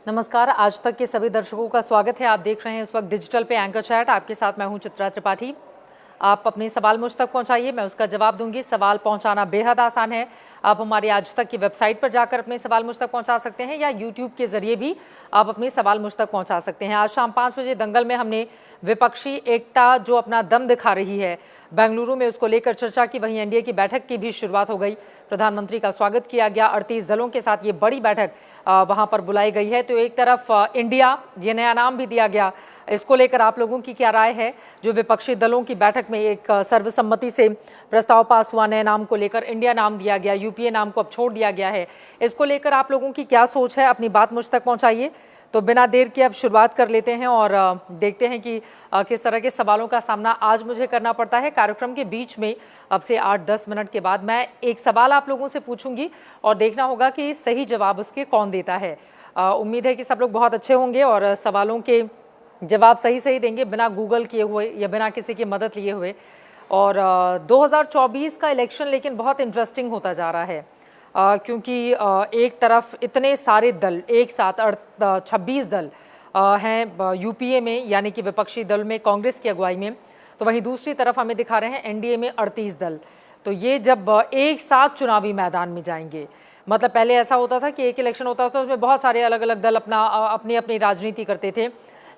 नमस्कार, आज तक के सभी दर्शकों का स्वागत है। आप देख रहे हैं इस वक्त डिजिटल पे एंकर चैट। आपके साथ मैं हूं चित्रा त्रिपाठी। आप अपने सवाल मुझ तक पहुंचाइए, मैं उसका जवाब दूंगी। सवाल पहुंचाना बेहद आसान है। आप हमारी आज तक की वेबसाइट पर जाकर अपने सवाल मुझ तक पहुंचा सकते हैं या यूट्यूब के जरिए भी आप अपने सवाल मुझ तक पहुंचा सकते हैं। आज शाम 5 बजे दंगल में हमने विपक्षी एकता जो अपना दम दिखा रही है बेंगलुरु में, उसको लेकर चर्चा की। वहीं एनडीए की बैठक की भी शुरुआत हो गई। प्रधानमंत्री का स्वागत किया गया। 38 दलों के साथ ये बड़ी बैठक वहां पर बुलाई गई है। तो एक तरफ इंडिया, ये नया नाम भी दिया गया, इसको लेकर आप लोगों की क्या राय है? जो विपक्षी दलों की बैठक में एक सर्वसम्मति से प्रस्ताव पास हुआ, नए नाम को लेकर इंडिया नाम दिया गया, यूपीए नाम को अब छोड़ दिया गया है, इसको लेकर आप लोगों की क्या सोच है? अपनी बात मुझ तक पहुंचाइए। तो बिना देर के अब शुरुआत कर लेते हैं और देखते हैं कि किस तरह के सवालों का सामना आज मुझे करना पड़ता है। कार्यक्रम के बीच में अब से 8-10 मिनट के बाद मैं एक सवाल आप लोगों से पूछूंगी और देखना होगा कि सही जवाब उसके कौन देता है। उम्मीद है कि सब लोग बहुत अच्छे होंगे और सवालों के जवाब सही देंगे, बिना गूगल किए हुए या बिना किसी की मदद लिए हुए। और 2024 का इलेक्शन लेकिन बहुत इंटरेस्टिंग होता जा रहा है, क्योंकि एक तरफ इतने सारे दल एक साथ 26 दल हैं यूपीए में, यानी कि विपक्षी दल में कांग्रेस की अगुवाई में, तो वहीं दूसरी तरफ हमें दिखा रहे हैं एनडीए में 38 दल। तो ये जब एक साथ चुनावी मैदान में जाएंगे, मतलब पहले ऐसा होता था कि एक इलेक्शन होता था उसमें बहुत सारे अलग अलग दल अपनी अपनी राजनीति करते थे,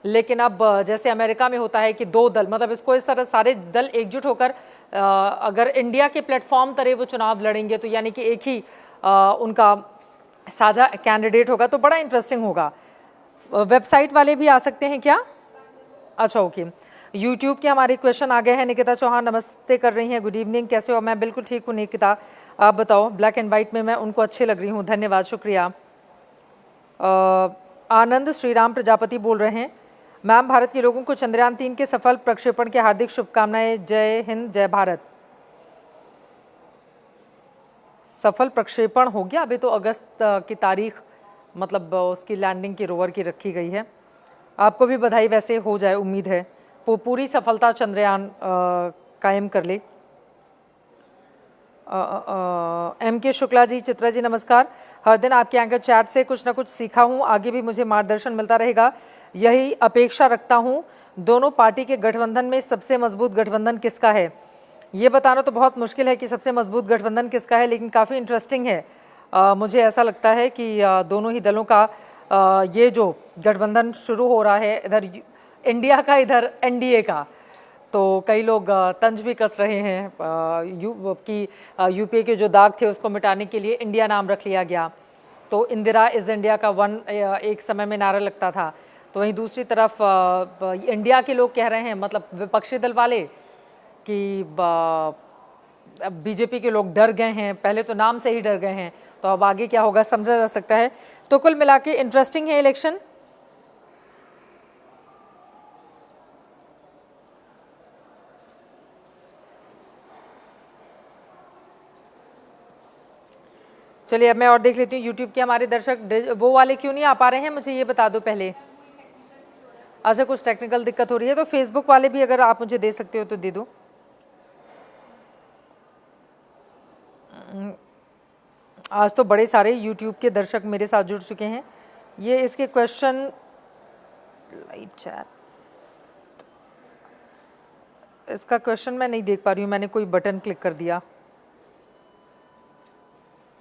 लेकिन अब जैसे अमेरिका में होता है कि 2 दल, मतलब इसको इस तरह सारे दल एकजुट होकर अगर इंडिया के प्लेटफॉर्म तरह वो चुनाव लड़ेंगे तो यानी कि एक ही उनका साझा कैंडिडेट होगा, तो बड़ा इंटरेस्टिंग होगा। वेबसाइट वाले भी आ सकते हैं क्या? अच्छा, ओके। यूट्यूब के हमारे क्वेश्चन आ गए हैं। निकिता चौहान नमस्ते कर रही हैं, गुड इवनिंग, कैसे हो? मैं बिल्कुल ठीक हूँ निकिता, आप बताओ? ब्लैक एंड वाइट में मैं उनको अच्छी लग रही हूँ, धन्यवाद, शुक्रिया। आनंद श्रीराम प्रजापति बोल रहे हैं, मैम भारत के लोगों को चंद्रयान 3 के सफल प्रक्षेपण की हार्दिक शुभकामनाएं, जय हिंद जय भारत। सफल प्रक्षेपण हो गया, अभी तो अगस्त की तारीख, मतलब उसकी लैंडिंग की रोवर की रखी गई है। आपको भी बधाई, वैसे हो जाए, उम्मीद है पूरी सफलता चंद्रयान कायम कर ले। एम के शुक्ला जी, चित्रा जी नमस्कार। हर दिन आपके एंकर चैट से कुछ ना कुछ सीखा हूँ, आगे भी मुझे मार्गदर्शन मिलता रहेगा, यही अपेक्षा रखता हूँ। दोनों पार्टी के गठबंधन में सबसे मजबूत गठबंधन किसका है? ये बताना तो बहुत मुश्किल है कि सबसे मजबूत गठबंधन किसका है, लेकिन काफ़ी इंटरेस्टिंग है। मुझे ऐसा लगता है कि दोनों ही दलों का ये जो गठबंधन शुरू हो रहा है, इधर इंडिया का, इधर एनडीए का, तो कई लोग तंज भी कस रहे हैं कि यूपीए के जो दाग थे उसको मिटाने के लिए इंडिया नाम रख लिया गया। तो इंदिरा इज इंडिया का एक समय में नारा लगता था। तो वहीं दूसरी तरफ इंडिया के लोग कह रहे हैं, मतलब विपक्षी दल वाले, कि बीजेपी के लोग डर गए हैं, पहले तो नाम से ही डर गए हैं, तो अब आगे क्या होगा समझा जा सकता है। तो कुल मिला के इंटरेस्टिंग है इलेक्शन। चलिए अब मैं और देख लेती हूँ यूट्यूब के हमारे दर्शक वो वाले क्यों नहीं आ पा रहे हैं, मुझे ये बता दो पहले। अच्छा, कुछ टेक्निकल दिक्कत हो रही है, तो फेसबुक वाले भी अगर आप मुझे दे सकते हो तो दे दो। आज तो बड़े सारे यूट्यूब के दर्शक मेरे साथ जुड़ चुके हैं। ये इसके क्वेश्चन, लाइव चैट, इसका क्वेश्चन मैं नहीं देख पा रही हूँ, मैंने कोई बटन क्लिक कर दिया,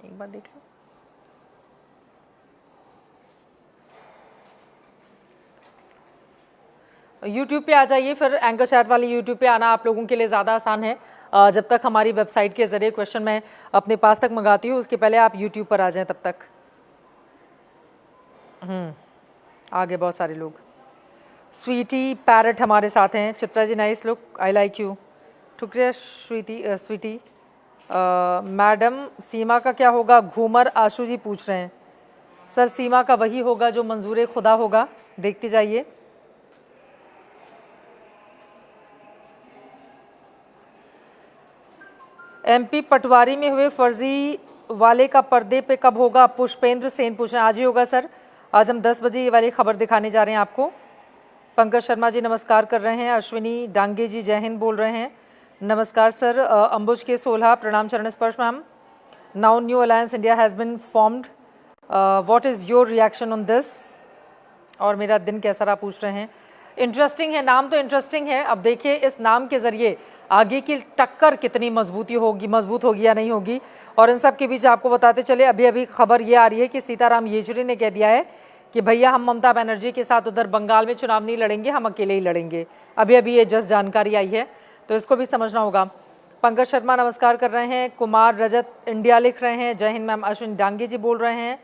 एक बार देख लो। यूट्यूब पे आ जाइए, फिर एंकर चैट वाली यूट्यूब पे आना आप लोगों के लिए ज़्यादा आसान है। जब तक हमारी वेबसाइट के ज़रिए क्वेश्चन मैं अपने पास तक मंगाती हूँ, उसके पहले आप यूट्यूब पर आ जाएं तब तक। आगे बहुत सारे लोग। स्वीटी पैरट हमारे साथ हैं। Chitra ji nice look, I like you, शुक्रिया स्वीटी। मैडम सीमा का क्या होगा? घूमर आशु जी पूछ रहे हैं। सर सीमा का वही होगा जो मंजूर खुदा होगा, देखते जाइए। एमपी पटवारी में हुए फर्जी वाले का पर्दे पे कब होगा? पुष्पेंद्र सेन पूछ रहे हैं। आज ही होगा सर, आज हम 10 बजे ये वाली खबर दिखाने जा रहे हैं आपको। पंकज शर्मा जी नमस्कार कर रहे हैं। अश्विनी डांगे जी जय हिंद बोल रहे हैं, नमस्कार सर। अंबुज के 16 प्रणाम चरण स्पर्श ma'am. Now new alliance India has been formed, what is your reaction on this? और मेरा दिन कैसा रहा पूछ रहे हैं। इंटरेस्टिंग है, नाम तो इंटरेस्टिंग है। अब देखिए इस नाम के ज़रिए आगे की टक्कर कितनी मजबूत होगी या नहीं होगी। और इन सब के बीच आपको बताते चले, अभी अभी खबर ये आ रही है कि सीताराम येचुरी ने कह दिया है कि भैया हम ममता बनर्जी के साथ उधर बंगाल में चुनाव नहीं लड़ेंगे, हम अकेले ही लड़ेंगे। अभी अभी ये जस्ट जानकारी आई है, तो इसको भी समझना होगा। पंकज शर्मा नमस्कार कर रहे हैं। कुमार रजत इंडिया लिख रहे हैं, जय हिंद मैम। अश्विन डांगे जी बोल रहे हैं।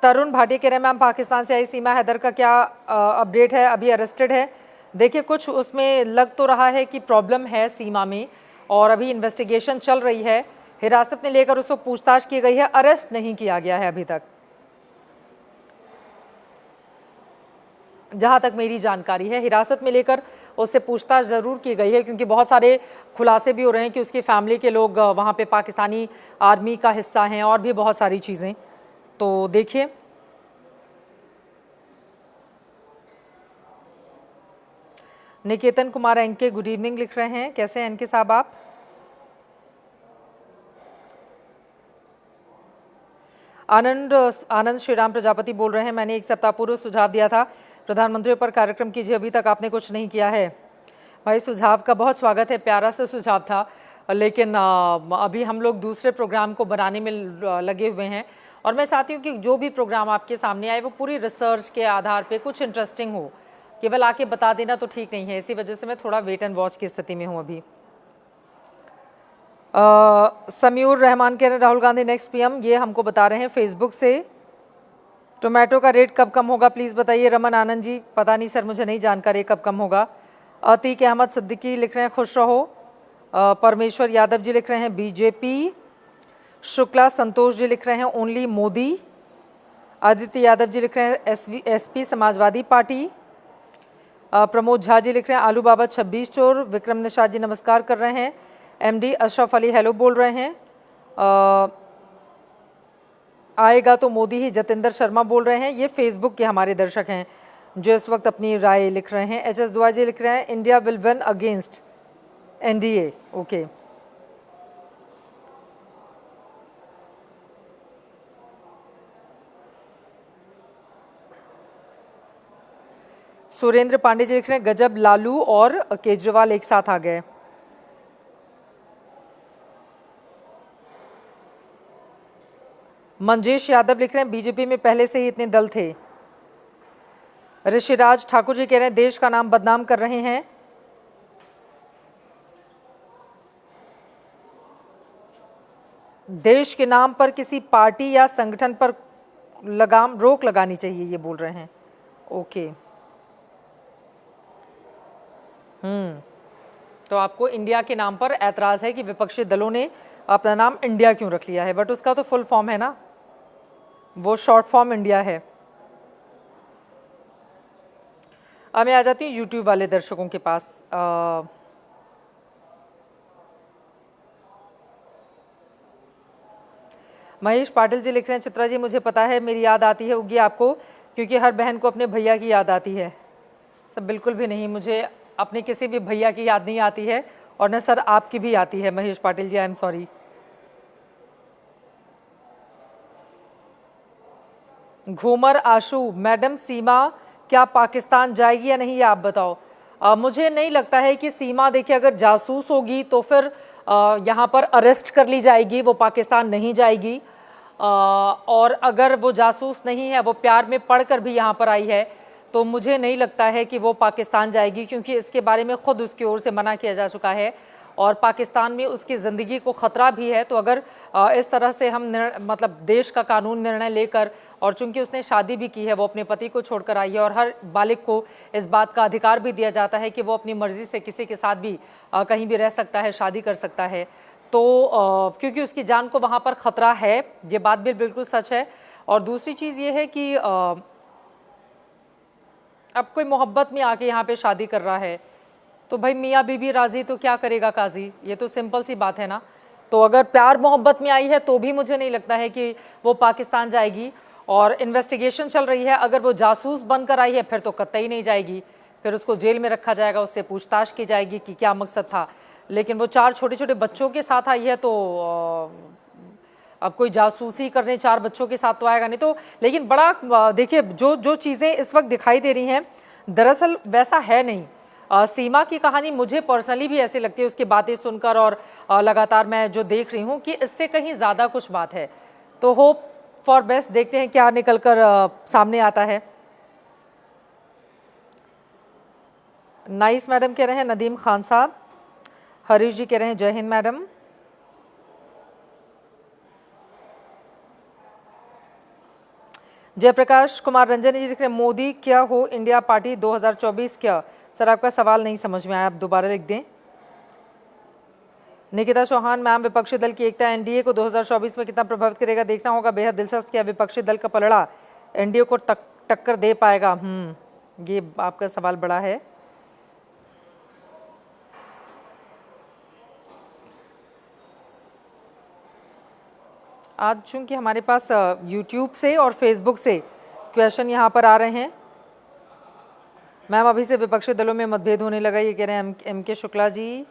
तरुण भाटिया कह रहे हैं मैम पाकिस्तान से आई सीमा हैदर का क्या अपडेट है, अभी अरेस्टेड है? देखिए कुछ उसमें लग तो रहा है कि प्रॉब्लम है सीमा में, और अभी इन्वेस्टिगेशन चल रही है। हिरासत में लेकर उसको पूछताछ की गई है, अरेस्ट नहीं किया गया है अभी तक, जहां तक मेरी जानकारी है। हिरासत में लेकर उससे पूछताछ जरूर की गई है, क्योंकि बहुत सारे खुलासे भी हो रहे हैं कि उसकी फैमिली के लोग वहां पे पाकिस्तानी आर्मी का हिस्सा हैं और भी बहुत सारी चीज़ें। तो देखिए निकेतन कुमार एनके गुड इवनिंग लिख रहे हैं, कैसे हैं एनके साहब आप? आनंद श्रीराम प्रजापति बोल रहे हैं, मैंने एक सप्ताह पूर्व सुझाव दिया था प्रधानमंत्रियों पर कार्यक्रम कीजिए, अभी तक आपने कुछ नहीं किया है। भाई सुझाव का बहुत स्वागत है, प्यारा सा सुझाव था, लेकिन अभी हम लोग दूसरे प्रोग्राम को बनाने में लगे हुए हैं। और मैं चाहती हूँ कि जो भी प्रोग्राम आपके सामने आए वो पूरी रिसर्च के आधार पे कुछ इंटरेस्टिंग हो। केवल आके बता देना तो ठीक नहीं है, इसी वजह से मैं थोड़ा वेट एंड वॉच की स्थिति में हूँ अभी। समीउर रहमान कह रहे हैं राहुल गांधी नेक्स्ट पीएम, ये हमको बता रहे हैं फेसबुक से। टोमेटो का रेट कब कम होगा प्लीज़ बताइए। रमन आनंद जी पता नहीं सर, मुझे नहीं जानकारी कब कम होगा। अतीक अहमद सिद्दीकी लिख रहे हैं खुश रहो। परमेश्वर यादव जी लिख रहे हैं बीजेपी। शुक्ला संतोष जी लिख रहे हैं ओनली मोदी। आदित्य यादव जी लिख रहे हैं एसपी समाजवादी पार्टी। प्रमोद झा जी लिख रहे हैं आलू बाबा 26 चोर। विक्रम निषाद जी नमस्कार कर रहे हैं। एमडी अशरफ अली हेलो बोल रहे हैं। आएगा तो मोदी ही, जतेंद्र शर्मा बोल रहे हैं। ये फेसबुक के हमारे दर्शक हैं जो इस वक्त अपनी राय लिख रहे हैं। एच एस दुआ जी लिख रहे हैं India will win against NDA. Okay, Surendra Pandey ji लिख रहे हैं गजब लालू और केजरीवाल एक साथ आ गए। मंजेश यादव लिख रहे हैं बीजेपी में पहले से ही इतने दल थे। ऋषिराज ठाकुर जी कह रहे हैं देश का नाम बदनाम कर रहे हैं। देश के नाम पर किसी पार्टी या संगठन पर रोक लगानी चाहिए, ये बोल रहे हैं। ओके, तो आपको इंडिया के नाम पर ऐतराज है कि विपक्षी दलों ने अपना नाम इंडिया क्यों रख लिया है, बट उसका तो फुल फॉर्म है ना, वो शॉर्ट फॉर्म इंडिया है। अब मैं आ जाती हूँ यूट्यूब वाले दर्शकों के पास। महेश पाटिल जी लिख रहे हैं चित्रा जी मुझे पता है मेरी याद आती है होगी आपको, क्योंकि हर बहन को अपने भैया की याद आती है। सब बिल्कुल भी नहीं, मुझे अपने किसी भी भैया की याद नहीं आती है, और न सर आपकी भी आती है Mahesh Patil ji, I am sorry. Ghoomar Ashu, madam Seema क्या पाकिस्तान जाएगी या नहीं, ये आप बताओ। मुझे नहीं लगता है कि सीमा, देखिए अगर जासूस होगी तो फिर यहाँ पर अरेस्ट कर ली जाएगी, वो पाकिस्तान नहीं जाएगी। और अगर वो जासूस नहीं है, वो प्यार में पढ़कर भी यहाँ पर आई है, तो मुझे नहीं लगता है कि वो पाकिस्तान जाएगी, क्योंकि इसके बारे में ख़ुद उसकी ओर से मना किया जा चुका है और पाकिस्तान में उसकी ज़िंदगी को ख़तरा भी है। तो अगर इस तरह से हम मतलब देश का कानून निर्णय लेकर, और चूंकि उसने शादी भी की है, वो अपने पति को छोड़कर आई है, और हर बालिग को इस बात का अधिकार भी दिया जाता है कि वो अपनी मर्ज़ी से किसी के साथ भी कहीं भी रह सकता है, शादी कर सकता है। तो क्योंकि उसकी जान को वहाँ पर ख़तरा है, ये बात भी बिल्कुल सच है। और दूसरी चीज़ ये है कि अब कोई मोहब्बत में आके यहाँ पे शादी कर रहा है, तो भाई मियाँ बीबी राजी तो क्या करेगा काजी, ये तो सिंपल सी बात है ना। तो अगर प्यार मोहब्बत में आई है तो भी मुझे नहीं लगता है कि वो पाकिस्तान जाएगी। और इन्वेस्टिगेशन चल रही है, अगर वो जासूस बनकर आई है फिर तो कतई नहीं जाएगी, फिर उसको जेल में रखा जाएगा, उससे पूछताछ की जाएगी कि क्या मकसद था। लेकिन वो 4 छोटे छोटे बच्चों के साथ आई है, तो अब कोई जासूसी करने 4 बच्चों के साथ तो आएगा नहीं। तो लेकिन बड़ा देखिए जो जो चीज़ें इस वक्त दिखाई दे रही हैं दरअसल वैसा है नहीं। सीमा की कहानी मुझे पर्सनली भी ऐसी लगती है उसकी बातें सुनकर, और लगातार मैं जो देख रही हूँ कि इससे कहीं ज़्यादा कुछ बात है। तो होप फॉर बेस्ट, देखते हैं क्या निकलकर सामने आता है। नाइस मैडम कह रहे हैं, नदीम खान साहब। हरीश जी कह रहे हैं जय हिंद मैडम। जयप्रकाश कुमार रंजन जी लिख रहे हैं मोदी क्या हो इंडिया पार्टी 2024 क्या? सर आपका सवाल नहीं समझ में आया, आप दोबारा लिख दें। निकिता चौहान मैम, विपक्षी दल की एकता एनडीए को 2024 में कितना प्रभावित करेगा देखना होगा। बेहद दिलचस्प, क्या विपक्षी दल का पलड़ा एनडीए को टक्कर दे पाएगा? ये आपका सवाल बड़ा है। आज चूंकि हमारे पास यूट्यूब से और फेसबुक से क्वेश्चन यहाँ पर आ रहे हैं। मैम अभी से विपक्षी दलों में मतभेद होने लगा, ये कह रहे हैं एम के शुक्ला जी।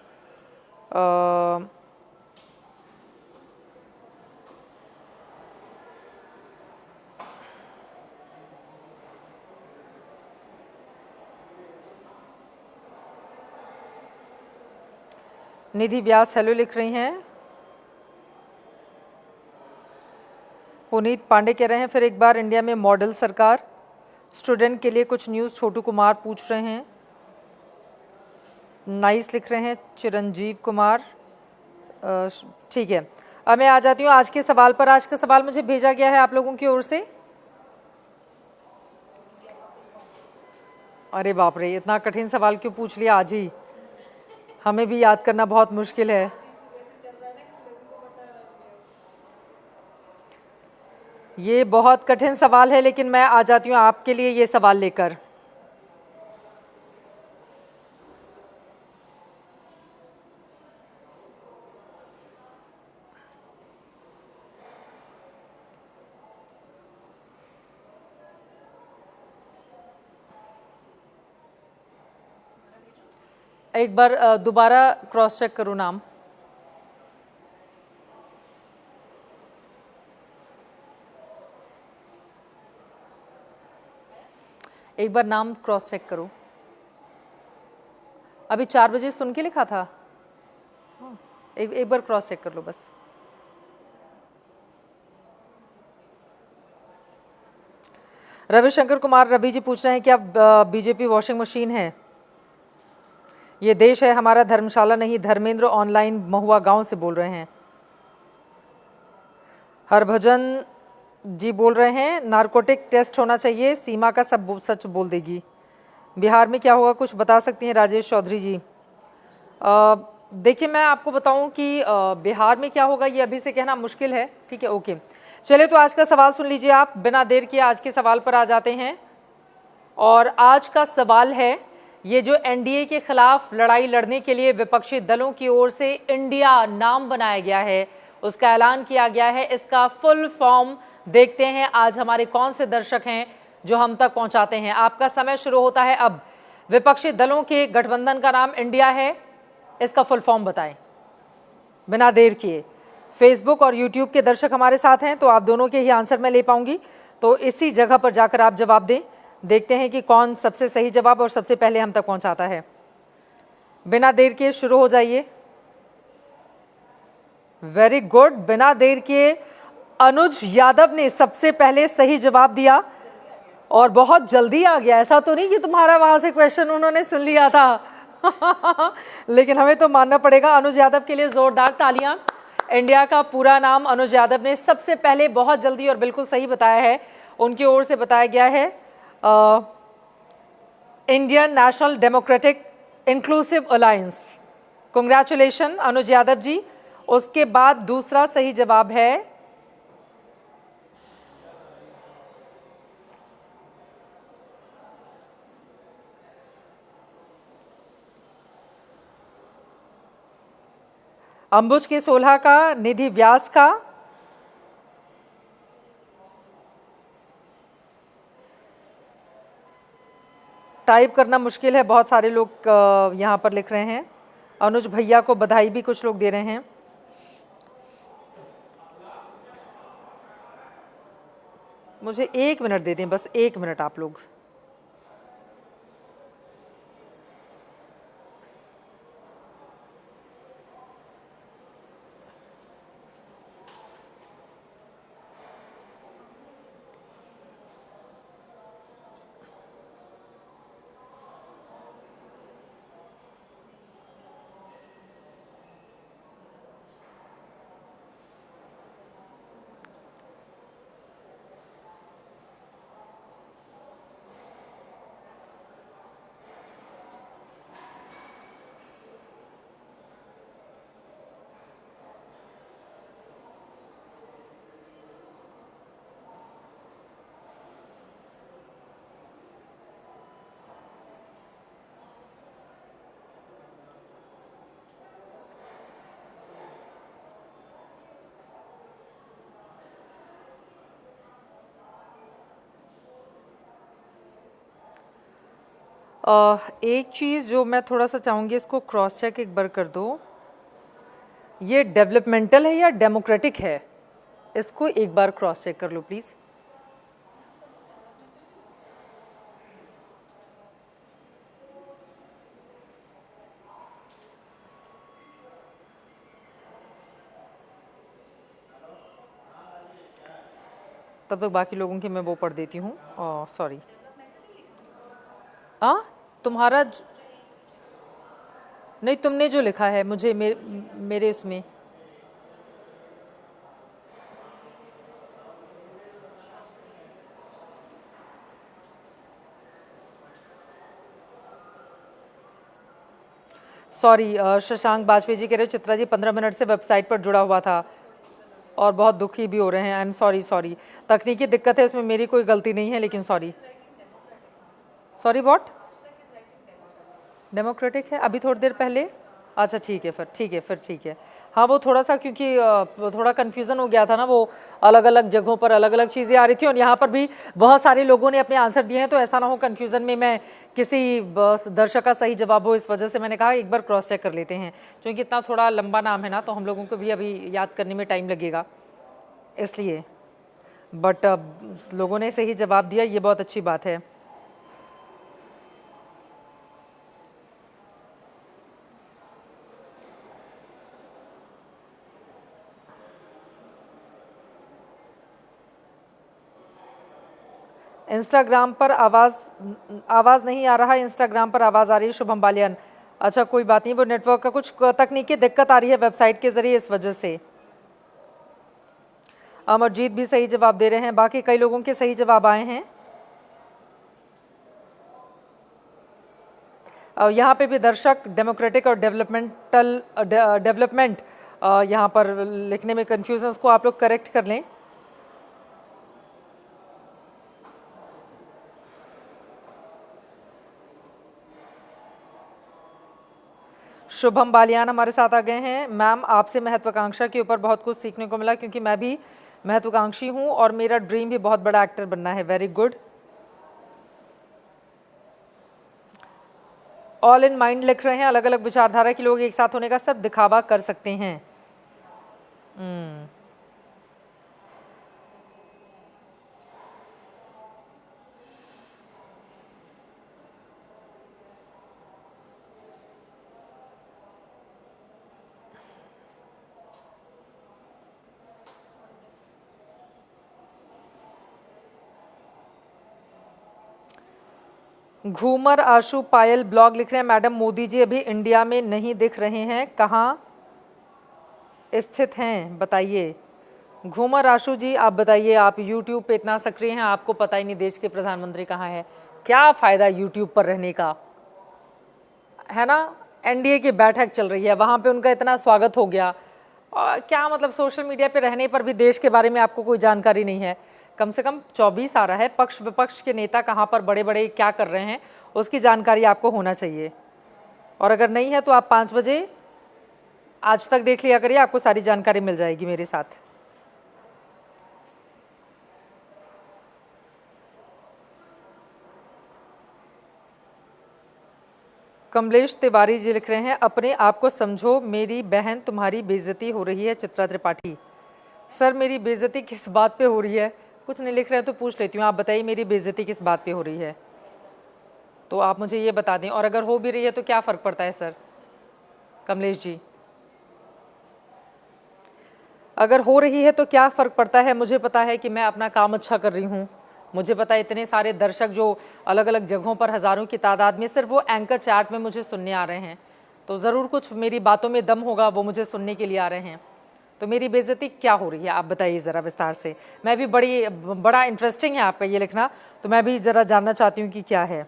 निधि व्यास हेलो लिख रही हैं। पुनीत पांडे कह रहे हैं फिर एक बार इंडिया में मॉडल सरकार, स्टूडेंट के लिए कुछ न्यूज़ छोटू कुमार पूछ रहे हैं। नाइस लिख रहे हैं चिरंजीव कुमार। ठीक है, अब मैं आ जाती हूँ आज के सवाल पर। आज का सवाल मुझे भेजा गया है आप लोगों की ओर से। अरे बाप रे, इतना कठिन सवाल क्यों पूछ लिया आज ही? हमें भी याद करना बहुत मुश्किल है। ये बहुत कठिन सवाल है, लेकिन मैं आ जाती हूँ आपके लिए ये सवाल लेकर। एक बार दोबारा क्रॉस चेक करूँ नाम। एक बार नाम क्रॉस चेक करो। अभी 4 बजे सुन के लिखा था। एक बार क्रॉस चेक कर लो बस। रविशंकर कुमार रवि जी पूछ रहे हैं क्या बीजेपी वॉशिंग मशीन है? ये देश है हमारा, धर्मशाला नहीं। धर्मेंद्र ऑनलाइन महुआ गांव से बोल रहे हैं। हरभजन जी बोल रहे हैं नारकोटिक टेस्ट होना चाहिए, सीमा का सब सच बोल देगी। बिहार में क्या होगा कुछ बता सकती हैं राजेश चौधरी जी? देखिए मैं आपको बताऊं कि बिहार में क्या होगा ये अभी से कहना मुश्किल है। ठीक है, ओके, चलिए तो आज का सवाल सुन लीजिए आप। बिना देर किए आज के सवाल पर आ जाते हैं। और आज का सवाल है, ये जो एनडीए के खिलाफ लड़ाई लड़ने के लिए विपक्षी दलों की ओर से इंडिया नाम बनाया गया है, उसका ऐलान किया गया है, इसका फुल फॉर्म देखते हैं आज हमारे कौन से दर्शक हैं जो हम तक पहुंचाते हैं। आपका समय शुरू होता है अब। विपक्षी दलों के गठबंधन का नाम इंडिया है, इसका फुल फॉर्म बताएं बिना देर किए। फेसबुक और यूट्यूब के दर्शक हमारे साथ हैं तो आप दोनों के ही आंसर मैं ले पाऊंगी, तो इसी जगह पर जाकर आप जवाब दें। देखते हैं कि कौन सबसे सही जवाब और सबसे पहले हम तक पहुंचाता है। बिना देर किए शुरू हो जाइए। वेरी गुड, बिना देर किए अनुज यादव ने सबसे पहले सही जवाब दिया और बहुत जल्दी आ गया। ऐसा तो नहीं कि तुम्हारा वहां से क्वेश्चन उन्होंने सुन लिया था लेकिन हमें तो मानना पड़ेगा। अनुज यादव के लिए जोरदार तालियां। इंडिया का पूरा नाम अनुज यादव ने सबसे पहले बहुत जल्दी और बिल्कुल सही बताया है। उनकी ओर से बताया गया है Indian National Democratic Inclusive Alliance. Congratulation Anuj Yadav ji. उसके बाद दूसरा सही जवाब है अंबुज के 16 का, निधि व्यास का। टाइप करना मुश्किल है, बहुत सारे लोग यहाँ पर लिख रहे हैं। अनुज भैया को बधाई भी कुछ लोग दे रहे हैं। मुझे 1 मिनट दे दें, बस 1 मिनट आप लोग। एक चीज़ जो मैं थोड़ा सा चाहूँगी, इसको क्रॉस चेक एक बार कर दो। ये डेवलपमेंटल है या डेमोक्रेटिक है? इसको एक बार क्रॉस चेक कर लो प्लीज़। तब तक बाकी लोगों की मैं वो पढ़ देती हूँ। सॉरी, तुम्हारा नहीं, तुमने जो लिखा है मुझे मेरे उसमें सॉरी, शशांक बाजपेयी जी कह रहे हो चित्रा जी 15 मिनट से वेबसाइट पर जुड़ा हुआ था और बहुत दुखी भी हो रहे हैं। आई एम सॉरी, तकनीकी दिक्कत है, इसमें मेरी कोई गलती नहीं है, लेकिन सॉरी व्हाट डेमोक्रेटिक है अभी थोड़ी देर पहले। अच्छा ठीक है। हाँ, वो थोड़ा सा क्योंकि थोड़ा कन्फ्यूज़न हो गया था ना, वो अलग अलग जगहों पर अलग अलग चीज़ें आ रही थी और यहाँ पर भी बहुत सारे लोगों ने अपने आंसर दिए हैं, तो ऐसा ना हो कन्फ्यूज़न में मैं किसी दर्शक का सही जवाब हो, इस वजह से मैंने कहा एक बार क्रॉस चेक कर लेते हैं, क्योंकि इतना थोड़ा लंबा नाम है ना, तो हम लोगों को भी अभी याद करने में टाइम लगेगा इसलिए। बट लोगों ने सही जवाब दिया, ये बहुत अच्छी बात है। इंस्टाग्राम पर आवाज़ नहीं आ रहा, इंस्टाग्राम पर आवाज़ आ रही है शुभम बालियान। अच्छा कोई बात नहीं, वो नेटवर्क का कुछ तकनीकी दिक्कत आ रही है वेबसाइट के ज़रिए, इस वजह से। अमरजीत भी सही जवाब दे रहे हैं, बाकी कई लोगों के सही जवाब आए हैं। यहाँ पे भी दर्शक डेमोक्रेटिक और डेवलपमेंट यहाँ पर लिखने में कन्फ्यूजन, उसको आप लोग करेक्ट कर लें। शुभम बालियान हमारे साथ आ गए हैं। मैम, आपसे महत्वाकांक्षा के ऊपर बहुत कुछ सीखने को मिला, क्योंकि मैं भी महत्वाकांक्षी हूँ और मेरा ड्रीम भी बहुत बड़ा एक्टर बनना है। Very good. All in mind लिख रहे हैं, अलग अलग विचारधारा के लोग एक साथ होने का सब दिखावा कर सकते हैं। घूमर आशु पायल ब्लॉग लिख रहे हैं, मैडम मोदी जी अभी इंडिया में नहीं दिख रहे हैं, कहाँ स्थित हैं बताइए। घूमर आशु जी आप बताइए, आप यूट्यूब पे इतना सक्रिय हैं, आपको पता ही नहीं देश के प्रधानमंत्री कहाँ हैं। क्या फ़ायदा यूट्यूब पर रहने का, है ना। एनडीए की बैठक चल रही है, वहाँ पे उनका इतना स्वागत हो गया, और क्या मतलब सोशल मीडिया पे रहने पर भी देश के बारे में आपको कोई जानकारी नहीं है। कम से कम 24 आ रहा है, पक्ष विपक्ष के नेता कहाँ पर बड़े बड़े क्या कर रहे हैं उसकी जानकारी आपको होना चाहिए। और अगर नहीं है तो आप 5 बजे आज तक देख लिया करिए, आपको सारी जानकारी मिल जाएगी मेरे साथ। कमलेश तिवारी जी लिख रहे हैं, अपने आप को समझो मेरी बहन, तुम्हारी बेइज्जती हो रही है। चित्रा त्रिपाठी, सर मेरी बेइज्जती किस बात पे हो रही है? कुछ नहीं लिख रहे तो पूछ लेती हूँ, आप बताइए मेरी बेइज्जती किस बात पे हो रही है, तो आप मुझे ये बता दें। और अगर हो भी रही है तो क्या फ़र्क पड़ता है सर? कमलेश जी, अगर हो रही है तो क्या फ़र्क पड़ता है? मुझे पता है कि मैं अपना काम अच्छा कर रही हूँ, मुझे पता है इतने सारे दर्शक जो अलग अलग जगहों पर हज़ारों की तादाद में सिर्फ वो एंकर चैट में मुझे सुनने आ रहे हैं, तो ज़रूर कुछ मेरी बातों में दम होगा, वो मुझे सुनने के लिए आ रहे हैं। तो मेरी बेइज्जती क्या हो रही है, आप बताइए ज़रा विस्तार से। मैं भी बड़ा इंटरेस्टिंग है आपका ये लिखना, तो मैं भी ज़रा जानना चाहती हूँ कि क्या है।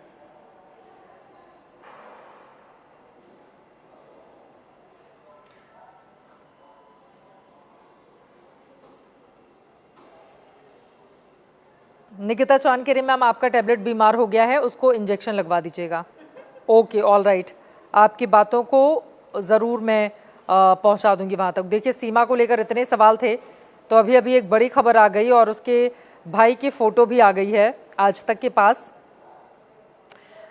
निकिता चौहान कह रही मैम आपका टैबलेट बीमार हो गया है, उसको इंजेक्शन लगवा दीजिएगा। ओके, ऑल राइट, आपकी बातों को ज़रूर मैं पहुंचा दूंगी वहां तक। देखिए सीमा को लेकर इतने सवाल थे, तो अभी अभी एक बड़ी खबर आ गई और उसके भाई की फ़ोटो भी आ गई है आज तक के पास।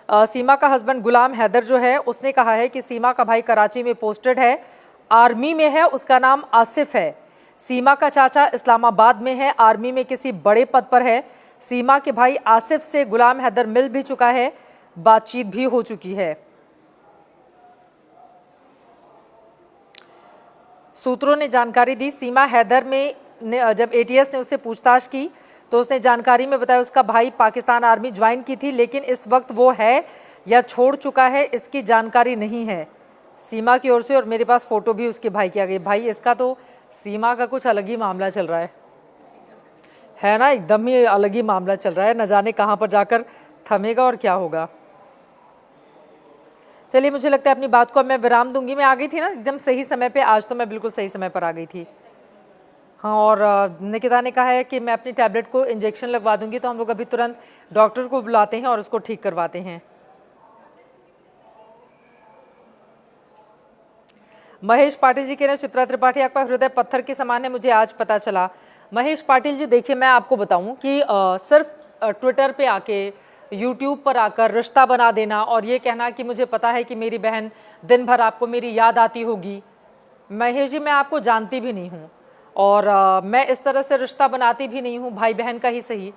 सीमा का हस्बैंड गुलाम हैदर जो है उसने कहा है कि सीमा का भाई कराची में पोस्टेड है, आर्मी में है, उसका नाम आसिफ है। सीमा का चाचा इस्लामाबाद में है, आर्मी में किसी बड़े पद पर है। सीमा के भाई आसिफ से गुलाम हैदर मिल भी चुका है, बातचीत भी हो चुकी है। सूत्रों ने जानकारी दी, सीमा हैदर में जब एटीएस ने उससे पूछताछ की तो उसने जानकारी में बताया उसका भाई पाकिस्तान आर्मी ज्वाइन की थी, लेकिन इस वक्त वो है या छोड़ चुका है इसकी जानकारी नहीं है सीमा की ओर से। और मेरे पास फोटो भी उसके भाई की आ गई। भाई इसका तो सीमा का कुछ अलग ही मामला चल रहा है ना, एकदम ही अलग ही मामला चल रहा है, न जाने कहाँ पर जाकर थमेगा और क्या होगा। चलिए, मुझे लगता है अपनी बात को अब मैं विराम दूंगी। मैं आ गई थी ना एकदम सही समय पे, आज तो मैं बिल्कुल सही समय पर आ गई थी। हाँ, और निकिता ने कहा है कि मैं अपनी टैबलेट को इंजेक्शन लगवा दूंगी, तो हम लोग अभी तुरंत डॉक्टर को बुलाते हैं और उसको ठीक करवाते हैं। महेश पाटिल जी कह रहे हैं चित्रा त्रिपाठी आपका हृदय पत्थर के समान है, मुझे आज पता चला। महेश पाटिल जी देखिए, मैं आपको बताऊं कि सिर्फ ट्विटर पे आके, यूट्यूब पर आकर रिश्ता बना देना और ये कहना कि मुझे पता है कि मेरी बहन दिन भर आपको मेरी याद आती होगी। महेश जी, मैं आपको जानती भी नहीं हूँ और मैं इस तरह से रिश्ता बनाती भी नहीं हूँ, भाई बहन का ही सही,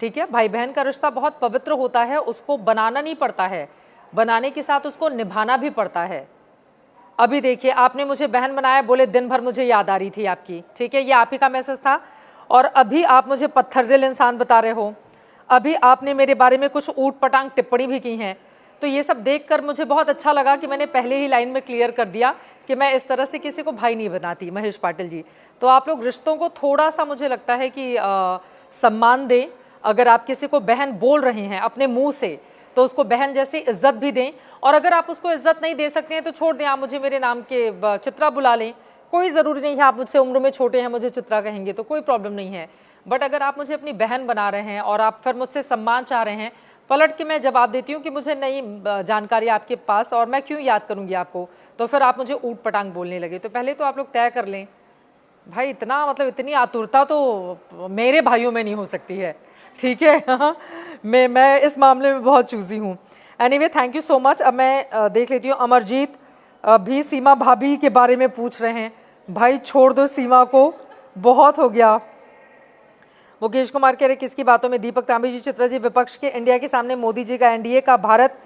ठीक है। भाई बहन का रिश्ता बहुत पवित्र होता है, उसको बनाना नहीं पड़ता है, बनाने के साथ उसको निभाना भी पड़ता है। अभी देखिए, आपने मुझे बहन बनाया, बोले दिन भर मुझे याद आ रही थी आपकी, ठीक है, ये आप ही का मैसेज था। और अभी आप मुझे पत्थर दिल इंसान बता रहे हो, अभी आपने मेरे बारे में कुछ ऊट पटांग टिप्पणी भी की हैं। तो ये सब देखकर मुझे बहुत अच्छा लगा कि मैंने पहले ही लाइन में क्लियर कर दिया कि मैं इस तरह से किसी को भाई नहीं बनाती। महेश पाटिल जी, तो आप लोग रिश्तों को थोड़ा सा, मुझे लगता है कि सम्मान दें। अगर आप किसी को बहन बोल रहे हैं अपने मुंह से, तो उसको बहन जैसी इज्जत भी दें। और अगर आप उसको इज्जत नहीं दे सकते हैं तो छोड़ दें, आप मुझे मेरे नाम के चित्रा बुला लें, कोई ज़रूरी नहीं है। आप मुझसे उम्र में छोटे हैं, मुझे चित्रा कहेंगे तो कोई प्रॉब्लम नहीं है। बट अगर आप मुझे अपनी बहन बना रहे हैं और आप फिर मुझसे सम्मान चाह रहे हैं, पलट के मैं जवाब देती हूँ कि मुझे नई जानकारी आपके पास और मैं क्यों याद करूँगी आपको, तो फिर आप मुझे ऊट पटांग बोलने लगे। तो पहले तो आप लोग तय कर लें भाई, इतना मतलब इतनी आतुरता तो मेरे भाइयों में नहीं हो सकती है, ठीक है। मैं इस मामले में बहुत चूजी हूँ। Anyway, thank you so much. अब मैं देख लेती हूँ, अमरजीत भी सीमा भाभी के बारे में पूछ रहे हैं। भाई छोड़ दो सीमा को, बहुत हो गया। मुकेश कुमार कह रहे किसकी बातों में? दीपक तांबी जी, चित्रा जी, विपक्ष के इंडिया के सामने मोदी जी का एनडीए का भारत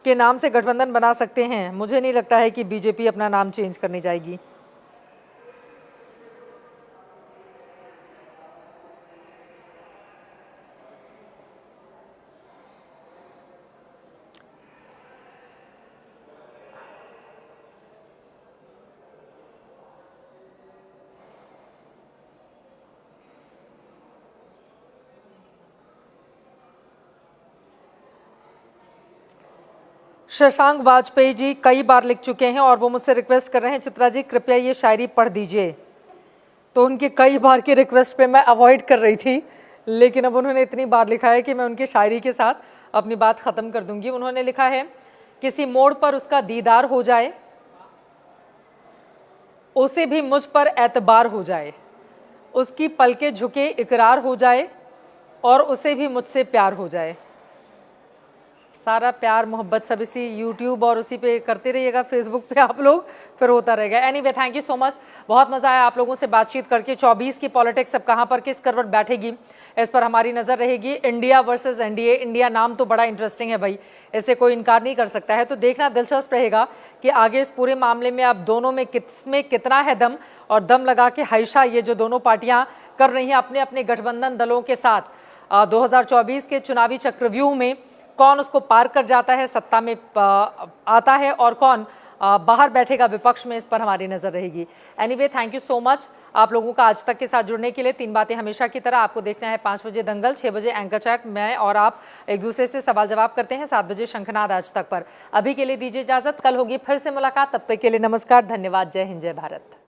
के नाम से गठबंधन बना सकते हैं। मुझे नहीं लगता है कि बीजेपी अपना नाम चेंज करने जाएगी। शशांक वाजपेयी जी कई बार लिख चुके हैं और वो मुझसे रिक्वेस्ट कर रहे हैं चित्रा जी कृपया ये शायरी पढ़ दीजिए। तो उनके कई बार की रिक्वेस्ट पे मैं अवॉइड कर रही थी, लेकिन अब उन्होंने इतनी बार लिखा है कि मैं उनकी शायरी के साथ अपनी बात ख़त्म कर दूंगी। उन्होंने लिखा है, किसी मोड़ पर उसका दीदार हो जाए, उसे भी मुझ पर एतबार हो जाए, उसकी पलके झुके इकरार हो जाए और उसे भी मुझसे प्यार हो जाए। सारा प्यार मोहब्बत सब इसी यूट्यूब और उसी पे करते रहिएगा, फेसबुक पे आप लोग, फिर होता रहेगा। Anyway, thank you so much, बहुत मजा आया आप लोगों से बातचीत करके। 24 की पॉलिटिक्स अब कहाँ पर किस करवट बैठेगी इस पर हमारी नजर रहेगी। इंडिया वर्सेस एनडीए, इंडिया नाम तो बड़ा इंटरेस्टिंग है भाई, ऐसे कोई इनकार नहीं कर सकता है। तो देखना दिलचस्प रहेगा कि आगे इस पूरे मामले में अब दोनों में किसमें कितना है दम, और दम लगा के हमेशा ये जो दोनों पार्टियां कर रही हैं अपने अपने गठबंधन दलों के साथ 2024 के चुनावी चक्रव्यूह में, कौन उसको पार कर जाता है, सत्ता में आता है, और कौन बाहर बैठेगा विपक्ष में, इस पर हमारी नजर रहेगी। Anyway, thank you so much आप लोगों का आज तक के साथ जुड़ने के लिए। 3 बातें हमेशा की तरह आपको देखना है 5 बजे दंगल, 6 बजे एंकर चैट, मैं और आप एक दूसरे से सवाल जवाब करते हैं, 7 बजे शंखनाद आज तक पर। अभी के लिए दीजिए इजाजत, कल होगी फिर से मुलाकात, तब तक के लिए नमस्कार, धन्यवाद, जय हिंद, जय भारत।